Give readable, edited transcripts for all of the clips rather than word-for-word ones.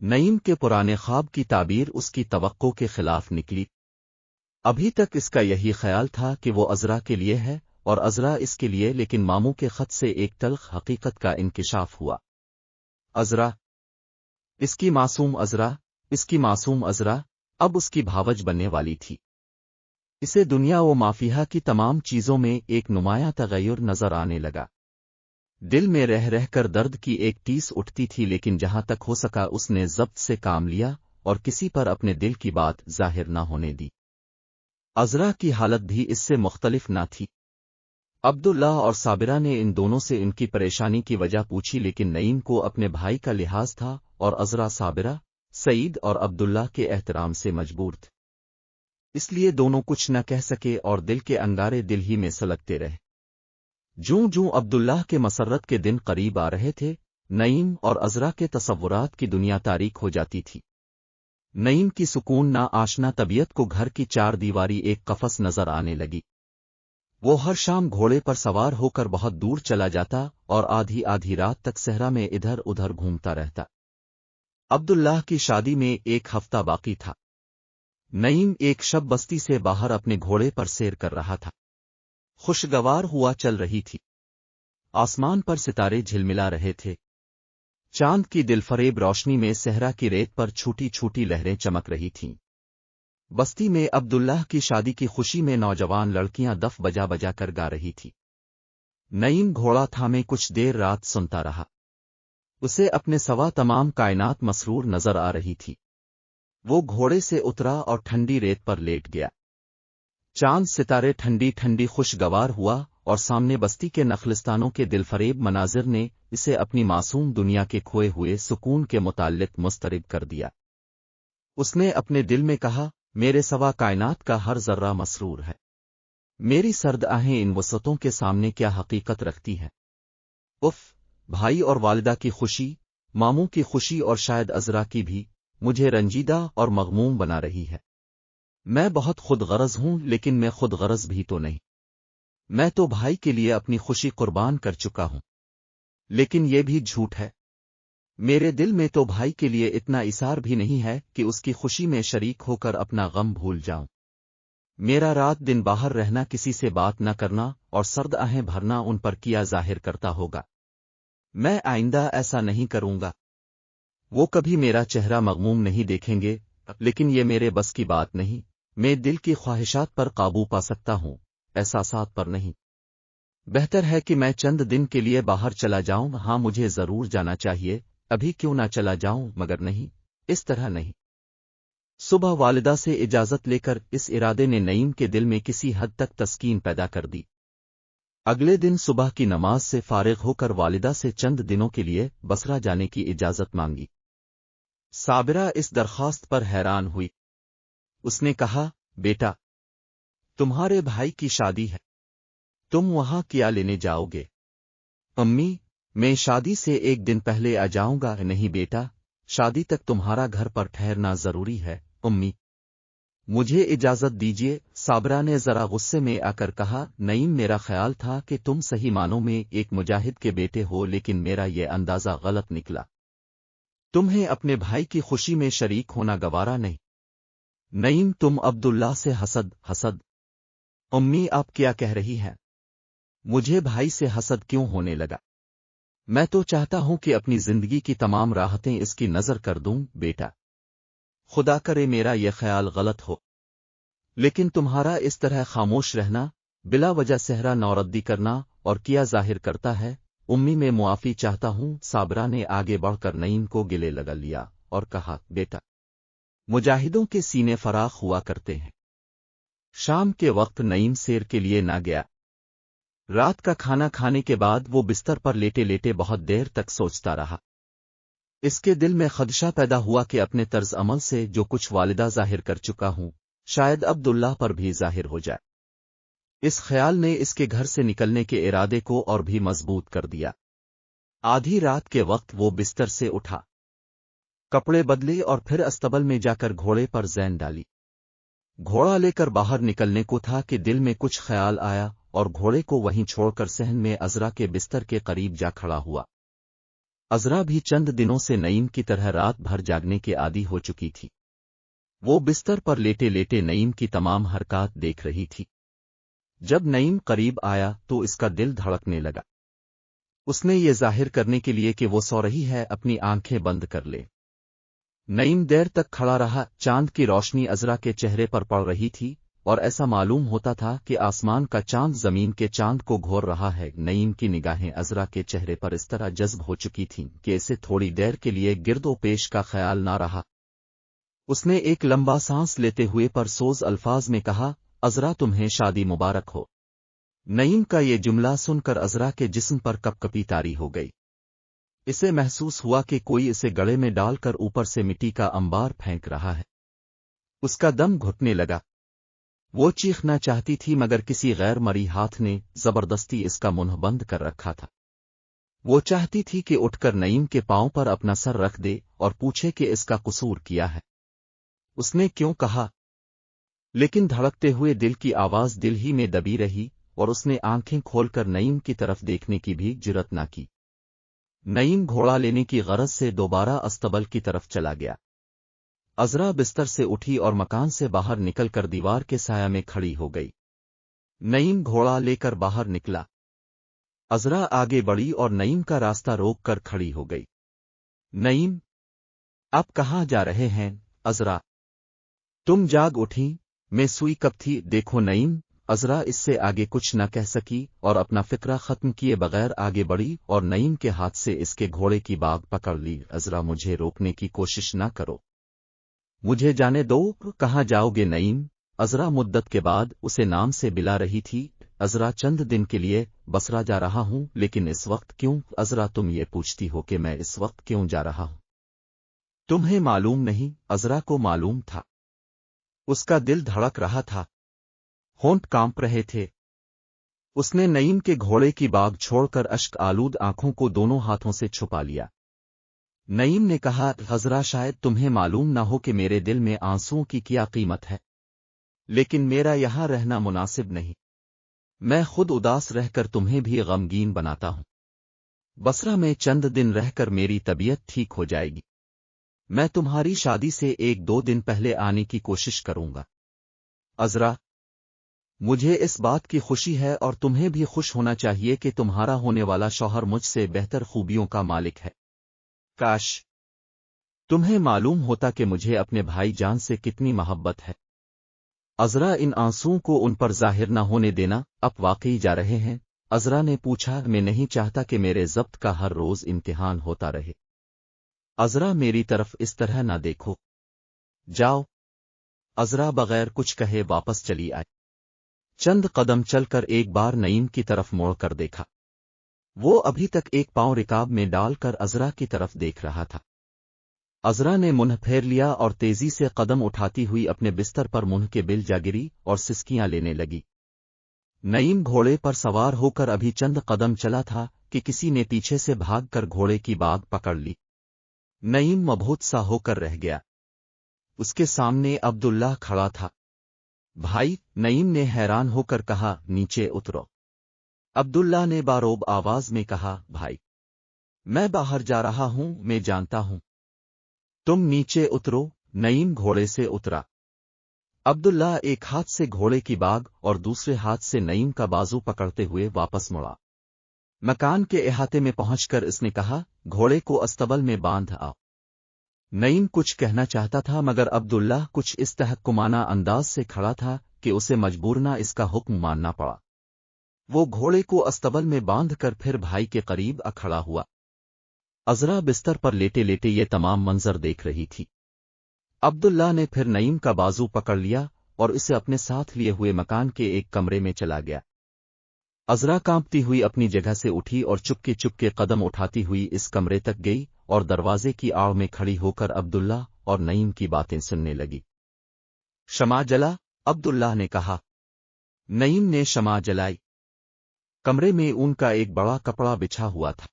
نعیم کے پرانے خواب کی تعبیر اس کی توقع کے خلاف نکلی۔ ابھی تک اس کا یہی خیال تھا کہ وہ عذرا کے لیے ہے اور عذرا اس کے لیے، لیکن ماموں کے خط سے ایک تلخ حقیقت کا انکشاف ہوا۔ عذرا، اس کی معصوم عذرا اب اس کی بھاوج بننے والی تھی۔ اسے دنیا و مافیہا کی تمام چیزوں میں ایک نمایاں تغیر نظر آنے لگا۔ دل میں رہ رہ کر درد کی ایک ٹیس اٹھتی تھی، لیکن جہاں تک ہو سکا اس نے ضبط سے کام لیا اور کسی پر اپنے دل کی بات ظاہر نہ ہونے دی۔ عذرا کی حالت بھی اس سے مختلف نہ تھی۔ عبداللہ اور صابرہ نے ان دونوں سے ان کی پریشانی کی وجہ پوچھی، لیکن نعیم کو اپنے بھائی کا لحاظ تھا اور عذرا صابرہ، سعید اور عبداللہ کے احترام سے مجبور تھے۔ اس لیے دونوں کچھ نہ کہہ سکے اور دل کے انگارے دل ہی میں سلگتے رہے۔ جوں عبداللہ کے مسرت کے دن قریب آ رہے تھے، نعیم اور عذرا کے تصورات کی دنیا تاریک ہو جاتی تھی۔ نعیم کی سکون نہ آشنا طبیعت کو گھر کی چار دیواری ایک قفس نظر آنے لگی۔ وہ ہر شام گھوڑے پر سوار ہو کر بہت دور چلا جاتا اور آدھی رات تک صحرا میں ادھر ادھر گھومتا رہتا۔ عبداللہ کی شادی میں ایک ہفتہ باقی تھا۔ نعیم ایک شب بستی سے باہر اپنے گھوڑے پر سیر کر رہا تھا۔ خوشگوار ہوا چل رہی تھی۔ آسمان پر ستارے جھلملا رہے تھے۔ چاند کی دلفریب روشنی میں صحرا کی ریت پر چھوٹی چھوٹی لہریں چمک رہی تھیں۔ بستی میں عبداللہ کی شادی کی خوشی میں نوجوان لڑکیاں دف بجا بجا کر گا رہی تھی۔ نعیم گھوڑا تھامے کچھ دیر رات سنتا رہا۔ اسے اپنے سوا تمام کائنات مسرور نظر آ رہی تھی۔ وہ گھوڑے سے اترا اور ٹھنڈی ریت پر لیٹ گیا۔ چاند ستارے ٹھنڈی ٹھنڈی خوشگوار ہوا اور سامنے بستی کے نخلستانوں کے دلفریب مناظر نے اسے اپنی معصوم دنیا کے کھوئے ہوئے سکون کے متعلق مضطرب کر دیا۔ اس نے اپنے دل میں کہا، میرے سوا کائنات کا ہر ذرہ مسرور ہے۔ میری سرد آہیں ان وسعتوں کے سامنے کیا حقیقت رکھتی ہیں۔ اف، بھائی اور والدہ کی خوشی، ماموں کی خوشی اور شاید عذرا کی بھی مجھے رنجیدہ اور مغموم بنا رہی ہے۔ میں بہت خود غرض ہوں، لیکن میں خود غرض بھی تو نہیں۔ میں تو بھائی کے لیے اپنی خوشی قربان کر چکا ہوں، لیکن یہ بھی جھوٹ ہے۔ میرے دل میں تو بھائی کے لیے اتنا اثار بھی نہیں ہے کہ اس کی خوشی میں شریک ہو کر اپنا غم بھول جاؤں۔ میرا رات دن باہر رہنا، کسی سے بات نہ کرنا اور سرد آہیں بھرنا ان پر کیا ظاہر کرتا ہوگا۔ میں آئندہ ایسا نہیں کروں گا۔ وہ کبھی میرا چہرہ مغموم نہیں دیکھیں گے، لیکن یہ میرے بس کی بات نہیں۔ میں دل کی خواہشات پر قابو پا سکتا ہوں، احساسات پر نہیں۔ بہتر ہے کہ میں چند دن کے لیے باہر چلا جاؤں۔ ہاں، مجھے ضرور جانا چاہیے، ابھی کیوں نہ چلا جاؤں، مگر نہیں، اس طرح نہیں۔ صبح والدہ سے اجازت لے کر اس ارادے نے نعیم کے دل میں کسی حد تک تسکین پیدا کر دی۔ اگلے دن صبح کی نماز سے فارغ ہو کر والدہ سے چند دنوں کے لیے بصرہ جانے کی اجازت مانگی۔ صابرہ اس درخواست پر حیران ہوئی۔ اس نے کہا، بیٹا، تمہارے بھائی کی شادی ہے، تم وہاں کیا لینے جاؤ گے؟ امی، میں شادی سے ایک دن پہلے آ جاؤں گا۔ نہیں بیٹا، شادی تک تمہارا گھر پر ٹھہرنا ضروری ہے۔ امی، مجھے اجازت دیجیے، صابرہ نے ذرا غصے میں آ کر کہا۔ نعیم، میرا خیال تھا کہ تم صحیح معنوں میں ایک مجاہد کے بیٹے ہو، لیکن میرا یہ اندازہ غلط نکلا۔ تمہیں اپنے بھائی کی خوشی میں شریک ہونا گوارا نہیں۔ نعیم، تم عبداللہ سے حسد۔ امی، آپ کیا کہہ رہی ہیں؟ مجھے بھائی سے حسد کیوں ہونے لگا؟ میں تو چاہتا ہوں کہ اپنی زندگی کی تمام راحتیں اس کی نظر کر دوں۔ بیٹا، خدا کرے میرا یہ خیال غلط ہو، لیکن تمہارا اس طرح خاموش رہنا، بلا وجہ صحرا نوردی کرنا اور کیا ظاہر کرتا ہے؟ امی، میں معافی چاہتا ہوں۔ صابرہ نے آگے بڑھ کر نعیم کو گلے لگا لیا اور کہا، بیٹا، مجاہدوں کے سینے فراخ ہوا کرتے ہیں۔ شام کے وقت نعیم سیر کے لیے نہ گیا۔ رات کا کھانا کھانے کے بعد وہ بستر پر لیٹے لیٹے بہت دیر تک سوچتا رہا۔ اس کے دل میں خدشہ پیدا ہوا کہ اپنے طرز عمل سے جو کچھ والدہ ظاہر کر چکا ہوں، شاید عبداللہ پر بھی ظاہر ہو جائے۔ اس خیال نے اس کے گھر سے نکلنے کے ارادے کو اور بھی مضبوط کر دیا۔ آدھی رات کے وقت وہ بستر سے اٹھا، کپڑے بدلے اور پھر استبل میں جا کر گھوڑے پر زین ڈالی۔ گھوڑا لے کر باہر نکلنے کو تھا کہ دل میں کچھ خیال آیا اور گھوڑے کو وہیں چھوڑ کر صحن میں عذرا کے بستر کے قریب جا کھڑا ہوا۔ अज़रा भी चंद दिनों से नईम की तरह रात भर जागने के आदी हो चुकी थी। वो बिस्तर पर लेटे लेटे नईम की तमाम हरकत देख रही थी। जब नईम करीब आया तो इसका दिल धड़कने लगा। उसने ये जाहिर करने के लिए कि वो सो रही है अपनी आंखें बंद कर ले। नईम देर तक खड़ा रहा। चांद की रोशनी अज़रा के चेहरे पर पड़ रही थी और ऐसा मालूम होता था कि आसमान का चांद जमीन के चांद को घोर रहा है। नईम की निगाहें अज़रा के चेहरे पर इस तरह जज्ब हो चुकी थीं कि इसे थोड़ी देर के लिए गिरदो पेश का ख्याल ना रहा। उसने एक लंबा सांस लेते हुए परसोज अल्फाज में कहा, अज़रा तुम्हें शादी मुबारक हो। नईम का ये जुमला सुनकर अज़रा के जिस्म पर कपकपी तारी हो गई। इसे महसूस हुआ कि कोई इसे गले में डालकर ऊपर से मिट्टी का अंबार फेंक रहा है। उसका दम घुटने लगा। वो चीखना चाहती थी मगर किसी गैर मरी हाथ ने जबरदस्ती इसका मुंह बंद कर रखा था। वो चाहती थी कि उठकर नईम के पांव पर अपना सर रख दे और पूछे कि इसका कसूर किया है, उसने क्यों कहा। लेकिन धड़कते हुए दिल की आवाज दिल ही में दबी रही और उसने आंखें खोलकर नईम की तरफ देखने की भी जुर्रत न की। नईम घोड़ा लेने की गरज से दोबारा अस्तबल की तरफ चला गया। अज़रा बिस्तर से उठी और मकान से बाहर निकलकर दीवार के साया में खड़ी हो गई। नईम घोड़ा लेकर बाहर निकला। अज़रा आगे बढ़ी और नईम का रास्ता रोक कर खड़ी हो गई। नईम, आप कहाँ जा रहे हैं? अज़रा, तुम जाग उठी? मैं सुई कब थी? देखो नईम। अज़रा इससे आगे कुछ न कह सकी और अपना फिक्रा खत्म किए बगैर आगे बढ़ी और नईम के हाथ से इसके घोड़े की बाग पकड़ ली। अज़रा, मुझे रोकने की कोशिश न करो, मुझे जाने दो। कहाँ जाओगे नईम? अज़रा मुद्दत के बाद उसे नाम से बिला रही थी। अज़रा, चंद दिन के लिए बसरा जा रहा हूँ। लेकिन इस वक्त क्यों? अज़रा, तुम ये पूछती हो कि मैं इस वक्त क्यों जा रहा हूँ? तुम्हें मालूम नहीं? अज़रा को मालूम था। उसका दिल धड़क रहा था, होंठ कांप रहे थे। उसने नईम के घोड़े की बाग छोड़कर अश्क आलूद आंखों को दोनों हाथों से छुपा लिया। नईम ने कहा, अज़रा, शायद तुम्हें मालूम न हो कि मेरे दिल में आंसुओं की क्या कीमत है, लेकिन मेरा यहां रहना मुनासिब नहीं। मैं खुद उदास रहकर तुम्हें भी गमगीन बनाता हूं। बसरा में चंद दिन रहकर मेरी तबीयत ठीक हो जाएगी। मैं तुम्हारी शादी से 1-2 दिन पहले आने की कोशिश करूंगा। अज़रा, मुझे इस बात की खुशी है और तुम्हें भी खुश होना चाहिए कि तुम्हारा होने वाला शौहर मुझसे बेहतर खूबियों का मालिक है। काश तुम्हें मालूम होता कि मुझे अपने भाई जान से कितनी मोहब्बत है। अज़रा, इन आंसुओं को उन पर जाहिर न होने देना। अब वाकई जा रहे हैं? अज़रा ने पूछा। मैं नहीं चाहता कि मेरे ज़ब्त का हर रोज इम्तिहान होता रहे। अज़रा, मेरी तरफ इस तरह न देखो। जाओ। अज़रा बगैर कुछ कहे वापस चली आई। चंद कदम चलकर एक बार नईम की तरफ मोड़कर देखा। वो अभी तक एक पांव रिकाब में डालकर अज़रा की तरफ देख रहा था। अज़रा ने मुंह फेर लिया और तेजी से कदम उठाती हुई अपने बिस्तर पर मुंह के बिल जा गिरी और सिसकियां लेने लगी। नईम घोड़े पर सवार होकर अभी चंद कदम चला था कि किसी ने पीछे से भागकर घोड़े की बाग पकड़ ली। नईम मबहूत सा होकर रह गया। उसके सामने अब्दुल्लाह खड़ा था। भाई, नईम ने हैरान होकर कहा, नीचे उतरो। अब्दुल्लाह ने बारोब आवाज में कहा, भाई, मैं बाहर जा रहा हूं, मैं जानता हूं। तुम नीचे उतरो। नईम घोड़े से उतरा। अब्दुल्लाह एक हाथ से घोड़े की बाग और दूसरे हाथ से नईम का बाजू पकड़ते हुए वापस मुड़ा। मकान के इहाते में पहुंचकर इसने कहा, घोड़े को अस्तबल में बांध आओ। नईम कुछ कहना चाहता था मगर अब्दुल्लाह कुछ इस तहक्कुमाना अंदाज से खड़ा था कि उसे मजबूरना इसका हुक्म मानना पड़ा। वो घोड़े को अस्तबल में बांधकर फिर भाई के करीब खड़ा हुआ। अज़रा बिस्तर पर लेटे लेटे ये तमाम मंजर देख रही थी। अब्दुल्लाह ने फिर नईम का बाजू पकड़ लिया और इसे अपने साथ लिए हुए मकान के एक कमरे में चला गया। अज़रा कांपती हुई अपनी जगह से उठी और चुपके चुपके कदम उठाती हुई इस कमरे तक गई और दरवाजे की आड़ में खड़ी होकर अब्दुल्लाह और नईम की बातें सुनने लगी। शमा जला? अब्दुल्लाह ने कहा। नईम ने शमा जलाई। कमरे में ऊन का एक बड़ा कपड़ा बिछा हुआ था।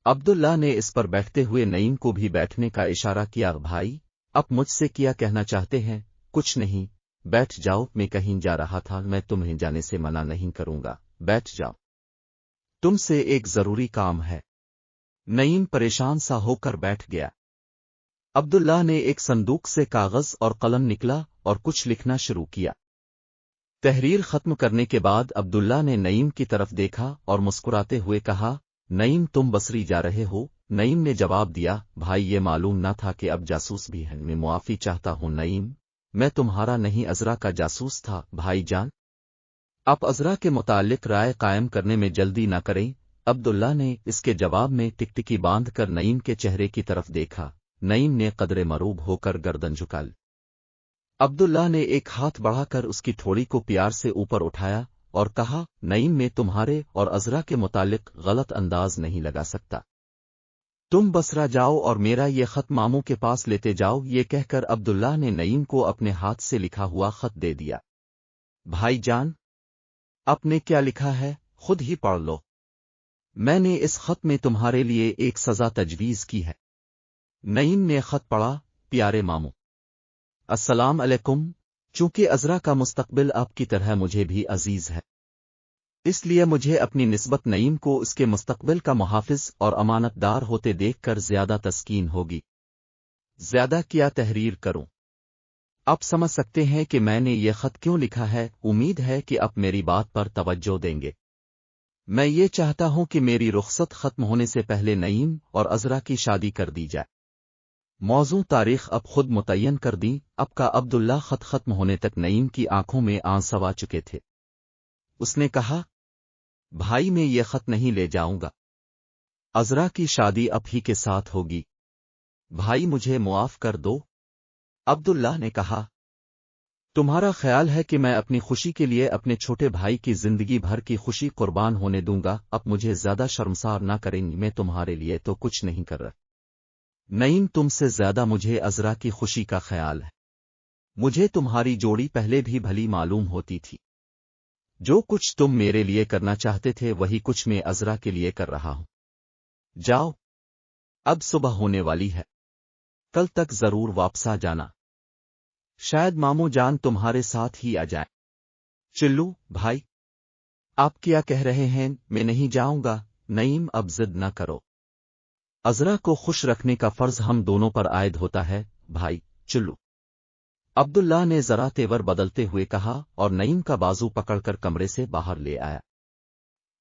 अब्दुल्लाह ने इस पर बैठते हुए नईम को भी बैठने का इशारा किया। भाई, अब मुझसे क्या कहना चाहते हैं? कुछ नहीं, बैठ जाओ। मैं कहीं जा रहा था, मैं तुम्हें जाने से मना नहीं करूंगा। बैठ जाओ, तुमसे एक जरूरी काम है। नईम परेशान सा होकर बैठ गया। अब्दुल्ला ने एक संदूक से कागज और कलम निकला और कुछ लिखना शुरू किया। तहरीर खत्म करने के बाद अब्दुल्ला ने नईम की तरफ देखा और मुस्कुराते हुए कहा, नईम तुम बसरी जा रहे हो? नईम ने जवाब दिया, भाई ये मालूम न था कि अब जासूस भी है। मैं मुआफी चाहता हूँ नईम, मैं तुम्हारा नहीं अजरा का जासूस था भाई जान। आप अजरा के मुतालिक राय कायम करने में जल्दी न करें। अब्दुल्ला ने इसके जवाब में टिकटिकी बांध कर नईम के चेहरे की तरफ देखा। नईम ने कदरे मरूब होकर गर्दन झुका ली। अब्दुल्ला ने एक हाथ बढ़ाकर उसकी थोड़ी को प्यार से ऊपर उठाया और कहा, नईम मैं तुम्हारे और अजरा के मुतालिक गलत अंदाज नहीं लगा सकता। तुम बसरा जाओ और मेरा ये खत मामू के पास लेते जाओ। ये कहकर अब्दुल्ला ने नईम को अपने हाथ से लिखा हुआ खत दे दिया। भाई जान, आपने क्या लिखा है खुद ही पढ़ लो। मैंने इस खत में तुम्हारे लिए एक सजा तजवीज की है। नईम ने खत पढ़ा, प्यारे मामू, अस्सलाम अलैकुम। चूंकि अजरा का मुस्तकबिल आपकी तरह मुझे भी अजीज है, इसलिए मुझे अपनी निस्बत नईम को उसके मुस्तकबिल का मुहाफिज और अमानतदार होते देखकर ज्यादा तस्कीन होगी। ज्यादा क्या तहरीर करूं? आप समझ सकते हैं कि मैंने ये खत क्यों लिखा है। उम्मीद है कि आप मेरी बात पर तवज्जो देंगे। मैं ये चाहता हूं कि मेरी रुखसत खत्म होने से पहले नईम और अजरा की शादी कर दी जाए। मौजू तारीख अब खुद मुतय्यन कर दी। अब का अब्दुल्ला खत खत्म होने तक नईम की आंखों में आंसू आ चुके थे। उसने कहा, भाई मैं ये खत नहीं ले जाऊंगा। अजरा की शादी अब ही के साथ होगी। भाई मुझे मुआफ कर दो। अब्दुल्ला ने कहा, तुम्हारा ख्याल है कि मैं अपनी खुशी के लिए अपने छोटे भाई की जिंदगी भर की खुशी कुर्बान होने दूंगा? अब मुझे ज्यादा शर्मसार ना करेंगे। मैं तुम्हारे लिए तो कुछ नहीं कर रहा नईम, तुमसे ज्यादा मुझे अजरा की खुशी का ख्याल है। मुझे तुम्हारी जोड़ी पहले भी भली मालूम होती थी। जो कुछ तुम मेरे लिए करना चाहते थे वही कुछ मैं अजरा के लिए कर रहा हूं। जाओ, अब सुबह होने वाली है, कल तक जरूर वापस आ जाना। शायद मामू जान तुम्हारे साथ ही आ जाए। चिल्लू भाई, आप क्या कह रहे हैं? मैं नहीं जाऊंगा। नईम अब जिद न करो। अजरा को खुश रखने का फर्ज हम दोनों पर आयद होता है भाई चिल्लू। अब्दुल्ला ने जरा तेवर बदलते हुए कहा और नईम का बाजू पकड़कर कमरे से बाहर ले आया।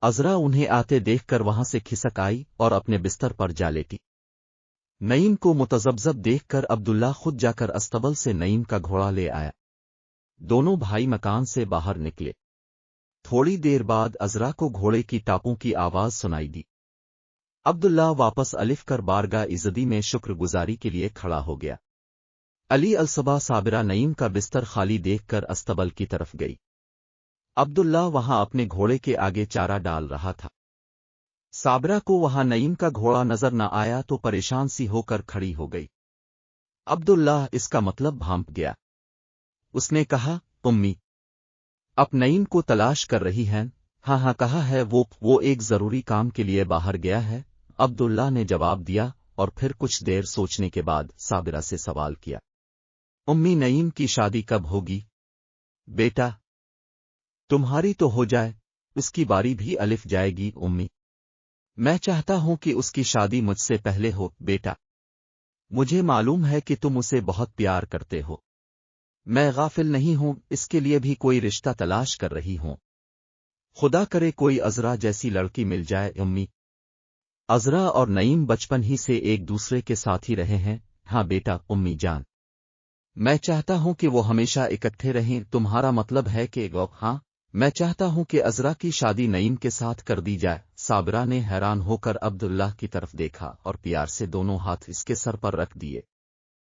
अजरा उन्हें आते देखकर वहां से खिसक आई और अपने बिस्तर पर जा लेटी। नईम को मुतजब्जब देखकर अब्दुल्ला खुद जाकर अस्तबल से नईम का घोड़ा ले आया। दोनों भाई मकान से बाहर निकले। थोड़ी देर बाद अजरा को घोड़े की टापों की आवाज सुनाई दी। अब्दुल्ला वापस अलिफ कर बारगाह इज़्ज़ती में शुक्रगुजारी के लिए खड़ा हो गया। अली अलसबा साबिरा नईम का बिस्तर खाली देखकर अस्तबल की तरफ गई। अब्दुल्ला वहां अपने घोड़े के आगे चारा डाल रहा था। साबिरा को वहां नईम का घोड़ा नजर न आया तो परेशान सी होकर खड़ी हो गई। अब्दुल्ला इसका मतलब भांप गया। उसने कहा, उम्मी, अब नईम को तलाश कर रही हैं? हाँ हाँ कहा है, वो एक जरूरी काम के लिए बाहर गया है। अब्दुल्ला ने जवाब दिया और फिर कुछ देर सोचने के बाद साबिरा से सवाल किया, उम्मी नईम की शादी कब होगी? बेटा, तुम्हारी तो हो जाए, उसकी बारी भी अलिफ जाएगी। उम्मी, मैं चाहता हूं कि उसकी शादी मुझसे पहले हो। बेटा, मुझे मालूम है कि तुम उसे बहुत प्यार करते हो। मैं गाफिल नहीं हूं, इसके लिए भी कोई रिश्ता तलाश कर रही हूं। खुदा करे कोई अजरा जैसी लड़की मिल जाए। उम्मी, अजरा और नईम बचपन ही से एक दूसरे के साथ ही रहे हैं। हाँ बेटा, उम्मी जान, मैं चाहता हूं कि वो हमेशा इकट्ठे रहें। तुम्हारा मतलब है कि हाँ, मैं चाहता हूं कि अजरा की शादी नईम के साथ कर दी जाए। साबिरा ने हैरान होकर अब्दुल्लाह की तरफ देखा और प्यार से दोनों हाथ इसके सर पर रख दिए।